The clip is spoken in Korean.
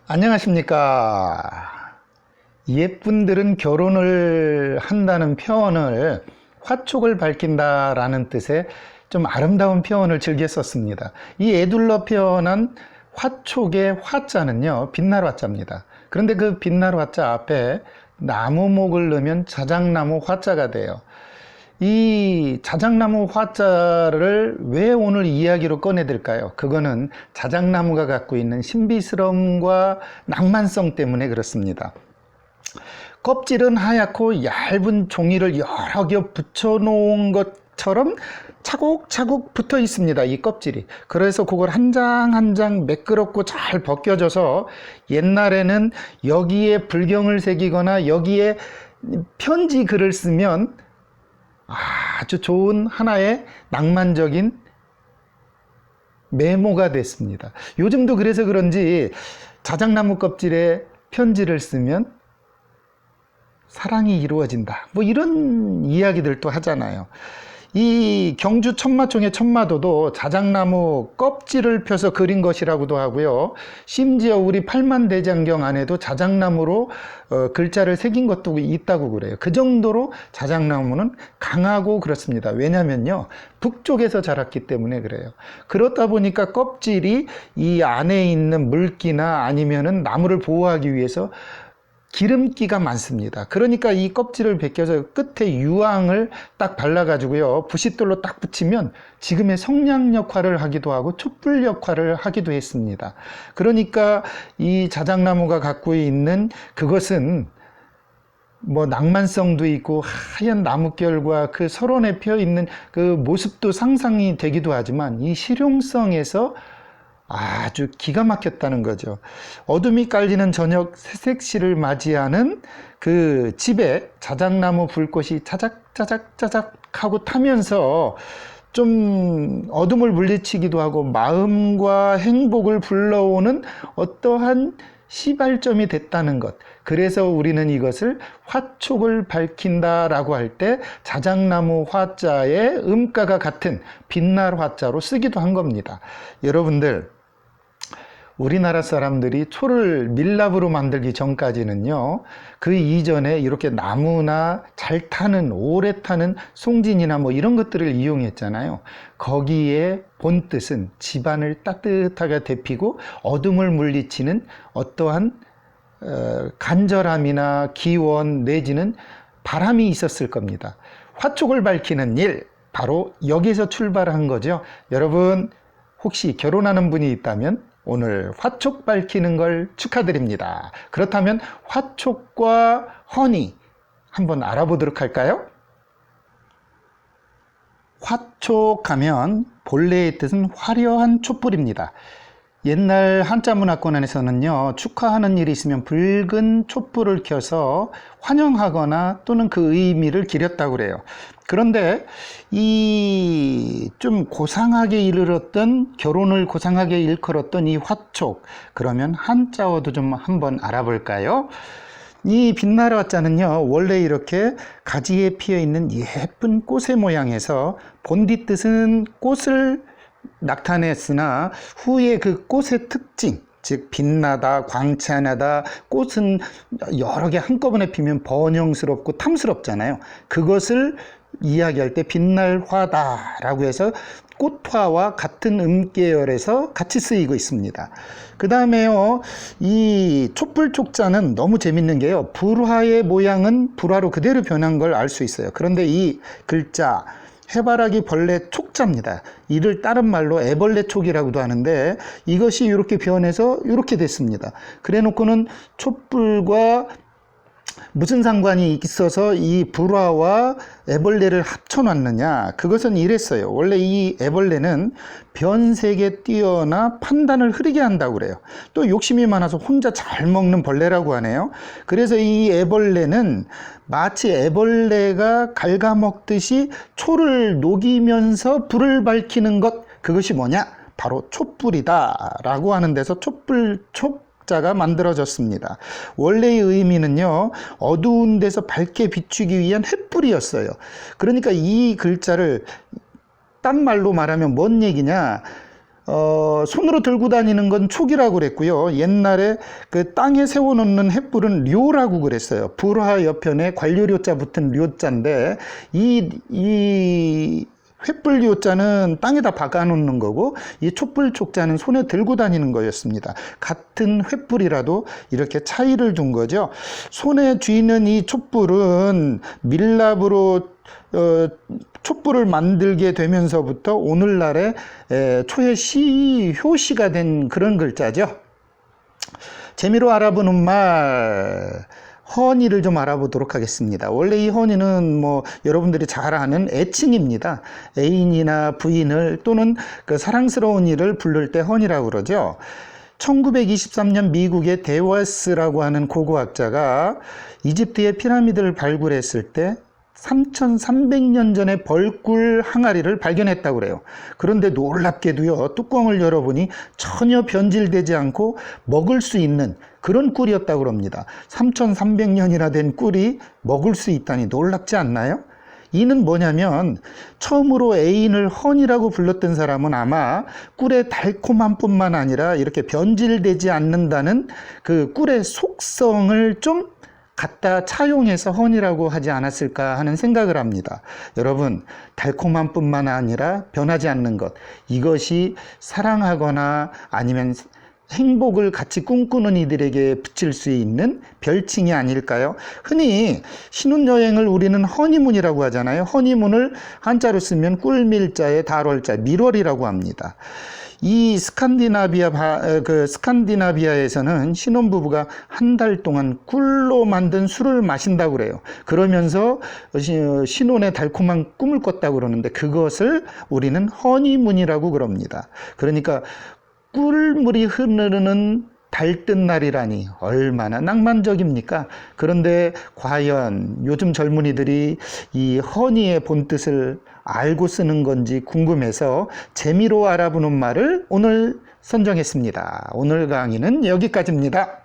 안녕하십니까. 옛분들은 결혼을 한다는 표현을 화촉을 밝힌다라는 뜻의 좀 아름다운 표현을 즐겨 썼습니다. 이 에둘러 표현한 화촉의 화자는요, 빛날 화자입니다. 그런데 그 빛날 화자 앞에 나무목을 넣으면 자작나무 화자가 돼요. 이 자작나무 화자를 왜 오늘 이야기로 꺼내들까요? 그거는 자작나무가 갖고 있는 신비스러움과 낭만성 때문에 그렇습니다. 껍질은 하얗고 얇은 종이를 여러 개 붙여 놓은 것처럼 차곡차곡 붙어 있습니다. 이 껍질이. 그래서 그걸 한 장 한 장 매끄럽고 잘 벗겨져서 옛날에는 여기에 불경을 새기거나 여기에 편지 글을 쓰면 아주 좋은 하나의 낭만적인 메모가 됐습니다. 요즘도 그래서 그런지 자작나무 껍질에 편지를 쓰면 사랑이 이루어진다. 뭐 이런 이야기들도 하잖아요. 이 경주 천마총의 천마도도 자작나무 껍질을 펴서 그린 것이라고도 하고요. 심지어 우리 팔만대장경 안에도 자작나무로 글자를 새긴 것도 있다고 그래요. 그 정도로 자작나무는 강하고 그렇습니다. 왜냐면요, 북쪽에서 자랐기 때문에 그래요. 그렇다 보니까 껍질이 이 안에 있는 물기나 아니면은 나무를 보호하기 위해서 기름기가 많습니다. 그러니까 이 껍질을 벗겨서 끝에 유황을 딱 발라가지고요, 부싯돌로 딱 붙이면 지금의 성냥 역할을 하기도 하고 촛불 역할을 하기도 했습니다. 그러니까 이 자작나무가 갖고 있는 그것은 뭐 낭만성도 있고 하얀 나뭇결과 그 설원에 펴 있는 그 모습도 상상이 되기도 하지만 이 실용성에서 아주 기가 막혔다는 거죠. 어둠이 깔리는 저녁 새색시를 맞이하는 그 집에 자작나무 불꽃이 자작자작자작 하고 타면서 좀 어둠을 물리치기도 하고 마음과 행복을 불러오는 어떠한 시발점이 됐다는 것. 그래서 우리는 이것을 화촉을 밝힌다라고 할 때 자작나무 화자의 음가가 같은 빛날 화자로 쓰기도 한 겁니다. 여러분들, 우리나라 사람들이 초를 밀랍으로 만들기 전까지는요, 그 이전에 이렇게 나무나 잘 타는, 오래 타는 송진이나 뭐 이런 것들을 이용했잖아요. 거기에 본 뜻은 집안을 따뜻하게 데피고 어둠을 물리치는 어떠한 간절함이나 기원 내지는 바람이 있었을 겁니다. 화촉을 밝히는 일, 바로 여기서 출발한 거죠. 여러분, 혹시 결혼하는 분이 있다면 오늘 화촉 밝히는 걸 축하드립니다. 그렇다면 화촉과 허니 한번 알아보도록 할까요? 화촉하면 본래의 뜻은 화려한 촛불입니다. 옛날 한자 문화권 안에서는요, 축하하는 일이 있으면 붉은 촛불을 켜서 환영하거나 또는 그 의미를 기렸다고 그래요. 그런데 이 좀 고상하게 이르렀던, 결혼을 고상하게 일컬었던 이 화촉, 그러면 한자어도 좀 한번 알아볼까요? 이 빛날 화자는요, 원래 이렇게 가지에 피어 있는 예쁜 꽃의 모양에서 본디 뜻은 꽃을 나타냈으나 후에 그 꽃의 특징, 즉 빛나다, 광채나다, 꽃은 여러 개 한꺼번에 피면 번영스럽고 탐스럽잖아요. 그것을 이야기할 때 빛날 화다라고 해서 꽃화와 같은 음계열에서 같이 쓰이고 있습니다. 그 다음에요, 이 촛불촉자는 너무 재밌는 게요, 불화의 모양은 불화로 그대로 변한 걸 알 수 있어요. 그런데 이 글자 해바라기 벌레 촉자입니다. 이를 다른 말로 애벌레 촉이라고도 하는데 이것이 이렇게 변해서 이렇게 됐습니다. 그래 놓고는 촛불과 무슨 상관이 있어서 이 불화와 애벌레를 합쳐놨느냐? 그것은 이랬어요. 원래 이 애벌레는 변색에 뛰어나 판단을 흐리게 한다고 그래요. 또 욕심이 많아서 혼자 잘 먹는 벌레라고 하네요. 그래서 이 애벌레는 마치 애벌레가 갉아먹듯이 초를 녹이면서 불을 밝히는 것, 그것이 뭐냐? 바로 촛불이다 라고 하는 데서 자가 만들어졌습니다. 원래의 의미는요, 어두운 데서 밝게 비추기 위한 횃불이었어요. 그러니까 이 글자를 딴 말로 말하면 뭔 얘기냐, 손으로 들고 다니는 건 촉이라고 그랬고요. 옛날에 그 땅에 세워놓는 횃불은 료라고 그랬어요. 불화 옆편에 관료료자 붙은 료자인데 이 횃불 료자는 땅에다 박아놓는 거고 이 촛불 촉자는 손에 들고 다니는 거였습니다. 같은 횃불이라도 이렇게 차이를 둔 거죠. 손에 쥐는 이 촛불은 밀랍으로 촛불을 만들게 되면서부터 오늘날의 초의 효시가 된 그런 글자죠. 재미로 알아보는 말, 허니를 좀 알아보도록 하겠습니다. 원래 이 허니는 뭐 여러분들이 잘 아는 애칭입니다. 애인이나 부인을 또는 그 사랑스러운 이를 부를 때 허니라고 그러죠. 1923년 미국의 데와스라고 하는 고고학자가 이집트의 피라미드를 발굴했을 때 3,300년 전에 벌꿀 항아리를 발견했다고 그래요. 그런데 놀랍게도요, 뚜껑을 열어보니 전혀 변질되지 않고 먹을 수 있는 그런 꿀이었다고 합니다. 3,300년이나 된 꿀이 먹을 수 있다니 놀랍지 않나요? 이는 뭐냐면 처음으로 애인을 허니라고 불렀던 사람은 아마 꿀의 달콤함 뿐만 아니라 이렇게 변질되지 않는다는 그 꿀의 속성을 좀 갖다 차용해서 허니라고 하지 않았을까 하는 생각을 합니다. 여러분, 달콤함 뿐만 아니라 변하지 않는 것, 이것이 사랑하거나 아니면 행복을 같이 꿈꾸는 이들에게 붙일 수 있는 별칭이 아닐까요? 흔히 신혼여행을 우리는 허니문이라고 하잖아요. 허니문을 한자로 쓰면 꿀밀자에 달월자, 밀월이라고 합니다. 이 스칸디나비아에서는 신혼부부가 한 달 동안 꿀로 만든 술을 마신다고 그래요. 그러면서 신혼의 달콤한 꿈을 꿨다고 그러는데 그것을 우리는 허니문이라고 그럽니다. 그러니까 꿀물이 흐르는 달뜬 날이라니 얼마나 낭만적입니까? 그런데 과연 요즘 젊은이들이 이 허니의 본뜻을 알고 쓰는 건지 궁금해서 재미로 알아보는 말을 오늘 선정했습니다. 오늘 강의는 여기까지입니다.